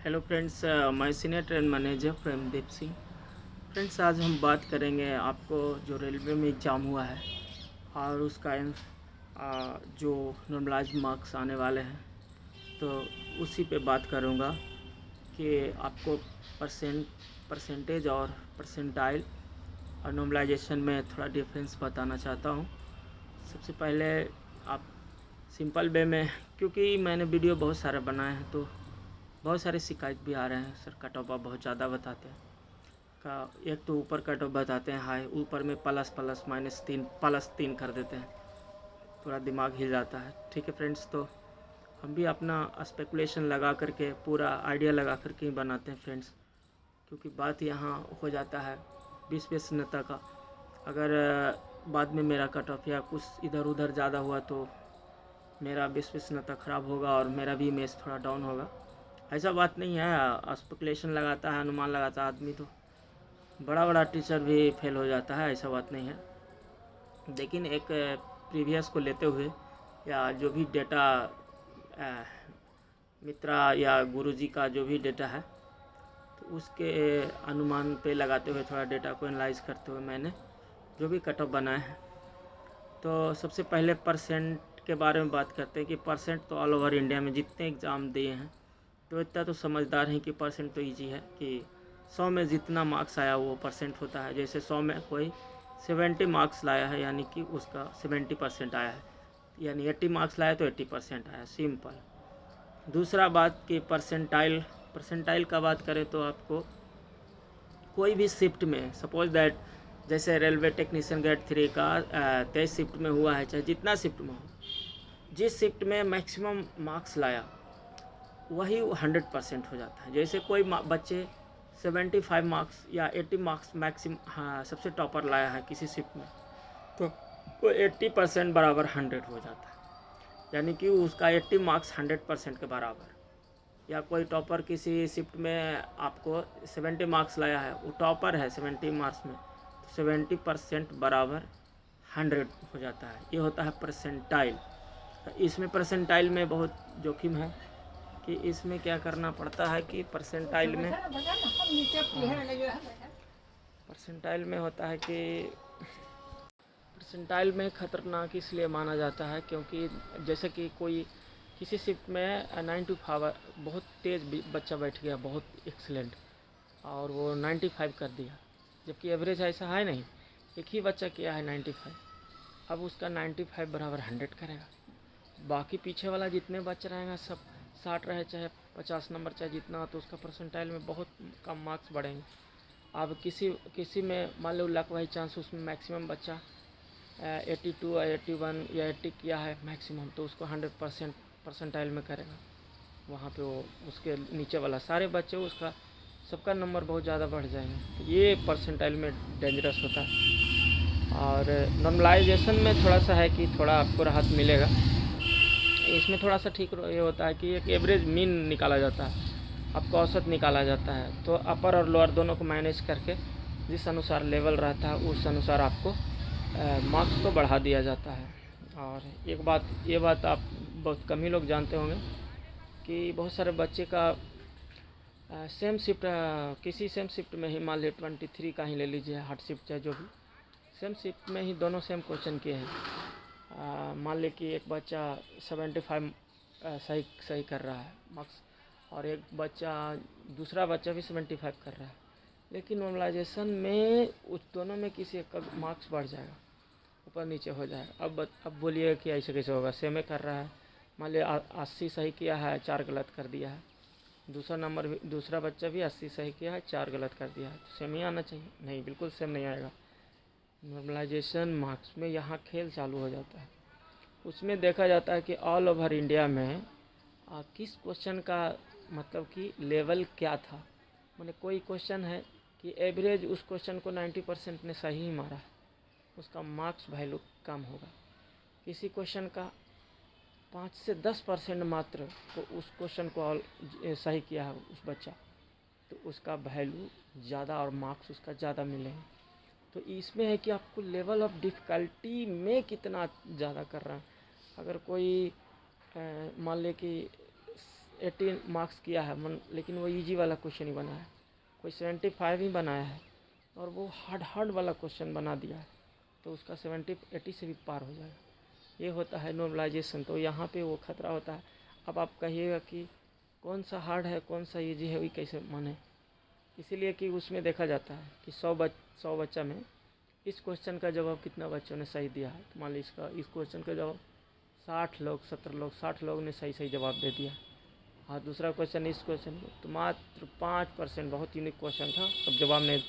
Hello friends, मैं senior train manager Premdeep Singh. Friends, आज हम बात करेंगे आपको जो रेलवे में एग्ज़ाम हुआ है और उसका जो नॉर्मलाइज मार्क्स आने वाले हैं, तो उसी पे बात करूँगा कि आपको परसेंटेज और परसेंटाइल और नॉर्मलाइजेशन में थोड़ा डिफरेंस बताना चाहता हूँ। सबसे पहले आप सिंपल वे में, क्योंकि मैंने वीडियो बहुत सारे बनाए हैं तो बहुत सारे शिकायत भी आ रहे हैं, सर कट ऑफ आप बहुत ज़्यादा बताते हैं। एक तो ऊपर कट ऑफ बताते हैं हाई, ऊपर में प्लस प्लस -3 कर देते हैं, पूरा दिमाग हिल जाता है। ठीक है फ्रेंड्स, तो हम भी अपना स्पेकुलेशन लगा करके, पूरा आइडिया लगा करके ही बनाते हैं फ्रेंड्स, क्योंकि बात यहाँ हो जाता है विश्वसनीयता का। अगर बाद में मेरा कट ऑफ या कुछ इधर उधर ज़्यादा हुआ तो मेरा विश्वसनीयता ख़राब होगा और मेरा भी इमेज थोड़ा डाउन होगा। ऐसा बात नहीं है, स्पेकुलेशन लगाता है, अनुमान लगाता है आदमी तो बड़ा बड़ा टीचर भी फेल हो जाता है, ऐसा बात नहीं है। लेकिन एक प्रीवियस को लेते हुए या जो भी डेटा मित्रा या गुरुजी का जो भी डेटा है, तो उसके अनुमान पे लगाते हुए, थोड़ा डेटा को एनालाइज करते हुए मैंने जो भी कट ऑफ बनाए हैं। तो सबसे पहले परसेंट के बारे में बात करते हैं कि परसेंट तो ऑल ओवर इंडिया में जितने एग्ज़ाम दिए हैं, तो इतना तो समझदार हैं कि परसेंट तो इजी है कि 100 में जितना मार्क्स आया वो परसेंट होता है। जैसे 100 में कोई 70 मार्क्स लाया है, यानी कि उसका 70% आया है, यानी 80 मार्क्स लाया तो 80% आया, सिंपल। दूसरा बात कि परसेंटाइल का बात करें तो आपको कोई भी शिफ्ट में, सपोज दैट जैसे रेलवे टेक्नीशियन ग्रेड 3 का 23 शिफ्ट में हुआ है, चाहे जितना शिफ्ट में हो, जिस शिफ्ट में मैक्सिमम मार्क्स लाया वही 100% हो जाता है। जैसे कोई बच्चे 75 मार्क्स या 80 मार्क्स मैक्सिमम, हाँ, सबसे टॉपर लाया है किसी शिफ्ट में, तो वो 80% बराबर 100 हो जाता है, यानी कि उसका 80 मार्क्स 100% के बराबर। या कोई टॉपर किसी शिफ्ट में आपको 70 मार्क्स लाया है, वो टॉपर है 70 मार्क्स में, तो 70% बराबर 100 हो जाता है। ये होता है परसेंटाइल। इसमें परसेंटाइल में बहुत जोखिम है कि इसमें क्या करना पड़ता है कि परसेंटाइल में होता है कि परसेंटाइल में ख़तरनाक इसलिए माना जाता है क्योंकि जैसे कि कोई किसी शिफ्ट में 9 to 5 बहुत तेज़ बच्चा बैठ गया, बहुत एक्सीलेंट, और वो 95 कर दिया, जबकि एवरेज ऐसा है नहीं, एक ही बच्चा किया है 95। अब उसका 95 बराबर 100 करेगा, बाकी पीछे वाला जितने बच्चे रहेगा सब 60 रहे चाहे 50 नंबर चाहे जितना, तो उसका परसेंटाइल में बहुत कम मार्क्स बढ़ेंगे। अब किसी में मान लो लक बाई चांस उसमें मैक्सिमम बच्चा 82 या 81 या 80 किया है मैक्सिमम, तो उसको 100% परसेंटाइल में करेगा। वहाँ पे वो उसके नीचे वाला सारे बच्चे उसका सबका नंबर बहुत ज़्यादा बढ़ जाएंगे, तो ये परसेंटाइल में डेंजरस होता है। और नॉर्मलाइजेशन में थोड़ा सा है कि थोड़ा आपको राहत मिलेगा। इसमें थोड़ा सा ठीक ये होता है कि एक एवरेज मीन निकाला जाता है, आपको औसत निकाला जाता है, तो अपर और लोअर दोनों को मैनेज करके जिस अनुसार लेवल रहता है उस अनुसार आपको मार्क्स को बढ़ा दिया जाता है। और ये बात आप बहुत कम ही लोग जानते होंगे कि बहुत सारे बच्चे का सेम शिफ्ट, किसी सेम शिफ्ट में ही, मान लीजिए 23 का ही ले लीजिए, हार्ड शिफ्ट चाहे जो भी, सेम शिफ्ट में ही दोनों सेम क्वेश्चन किए हैं। मान लीजिए कि एक बच्चा 75 सही कर रहा है मार्क्स, और एक बच्चा, दूसरा बच्चा भी 75 कर रहा है, लेकिन नॉर्मलाइजेशन में उस दोनों में किसी एक का मार्क्स बढ़ जाएगा, ऊपर नीचे हो जाएगा। अब बोलिए कि ऐसे कैसे होगा, सेम ही कर रहा है, मान लीजिए 80 सही किया है, 4 गलत कर दिया है, दूसरा बच्चा भी 80 सही किया है, 4 गलत कर दिया है, तो सेम ही आना चाहिए? नहीं, बिल्कुल सेम नहीं आएगा। नॉर्मलाइजेशन मार्क्स में यहाँ खेल चालू हो जाता है। उसमें देखा जाता है कि ऑल ओवर इंडिया में किस क्वेश्चन का मतलब कि लेवल क्या था। मैंने कोई क्वेश्चन है कि एवरेज उस क्वेश्चन को 90% ने सही ही मारा है, उसका मार्क्स वैल्यू कम होगा। किसी क्वेश्चन का 5 से 10% मात्र तो उस क्वेश्चन को सही किया है उस बच्चा, तो उसका वैल्यू ज़्यादा और मार्क्स उसका ज़्यादा मिलेंगे। तो इसमें है कि आपको लेवल ऑफ डिफ़िकल्टी में कितना ज़्यादा कर रहा है। अगर कोई मान ले कि 80 मार्क्स किया है लेकिन वो इजी वाला क्वेश्चन ही बना है, कोई 75 ही बनाया है और वो हार्ड वाला क्वेश्चन बना दिया है, तो उसका 70-80 से भी पार हो जाएगा। ये होता है नॉर्मलाइजेशन। तो यहाँ पे वो खतरा होता है। अब आप कहिएगा कि कौन सा हार्ड है कौन सा इजी है, वही कैसे माने। इसीलिए कि उसमें देखा जाता है कि 100 बच्चा में इस क्वेश्चन का जवाब कितना बच्चों ने सही दिया है। तो मान लीजिए इस क्वेश्चन का जवाब 60 लोग 70 लोग 60 लोग ने सही जवाब दे दिया। हाँ, दूसरा क्वेश्चन इस क्वेश्चन को तो मात्र 5%, बहुत यूनिक क्वेश्चन था, सब जवाब नहीं,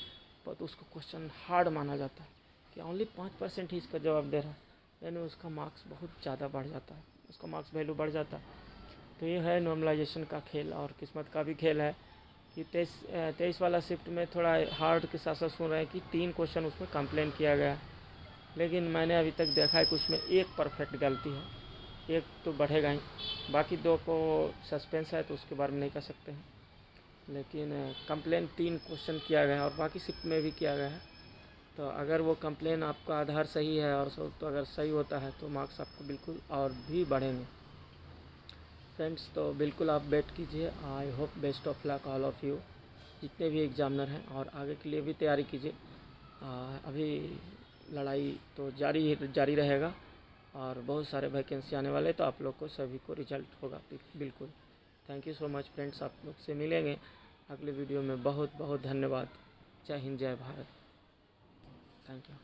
तो उसको क्वेश्चन हार्ड माना जाता है कि ओनली 5% ही इसका जवाब दे रहा है, यानी उसका मार्क्स बहुत ज़्यादा बढ़ जाता है, उसका मार्क्स वैल्यू बढ़ जाता है। तो ये है नॉर्मलाइजेशन का खेल और किस्मत का भी खेल है कि 23 वाला शिफ्ट में थोड़ा हार्ड के साथ साथ सुन रहे हैं कि 3 क्वेश्चन उसमें कंप्लेन किया गया, लेकिन मैंने अभी तक देखा है कि उसमें एक परफेक्ट गलती है, एक तो बढ़ेगा ही, बाकी 2 को सस्पेंस है तो उसके बारे में नहीं कह सकते हैं। लेकिन कंप्लेन 3 क्वेश्चन किया गया है और बाकी शिफ्ट में भी किया गया है। तो अगर वो कंप्लेन आपका आधार सही है और सब, तो अगर सही होता है तो मार्क्स आपको बिल्कुल और भी बढ़ेंगे फ्रेंड्स। तो बिल्कुल आप वेट कीजिए। I hope best of luck all of you, जितने भी एग्जामिनर हैं, और आगे के लिए भी तैयारी कीजिए। अभी लड़ाई तो जारी रहेगा और बहुत सारे वैकेंसी आने वाले, तो आप लोग को सभी को रिजल्ट होगा बिल्कुल। Thank you so much friends, आप लोग से मिलेंगे अगले वीडियो में। बहुत बहुत धन्यवाद। जय हिंद जय भारत। Thank you.